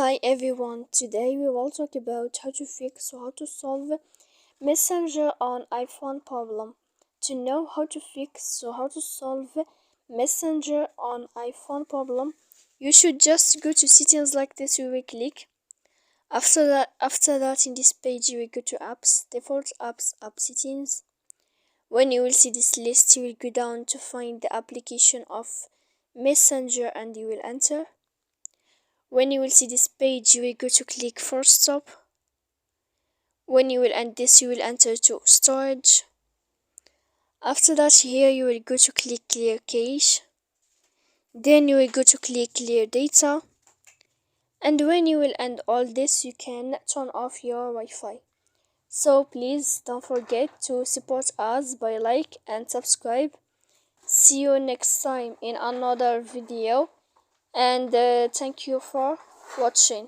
Hi everyone, today we will talk about how to fix or how to solve Messenger on iPhone problem. To know how to fix or how to solve Messenger on iPhone problem, you should just go to settings like this. You will click. After that in this page you will go to apps, default apps, app settings. When you will see this list, you will go down to find the application of Messenger and you will enter. When you will see this page, you will go to click force stop. When you will end this, you will enter to storage. After that, here you will go to click clear cache. Then you will go to click clear data. And when you will end all this, you can turn off your Wi-Fi. So please don't forget to support us by like and subscribe. See you next time in another video. And thank you for watching.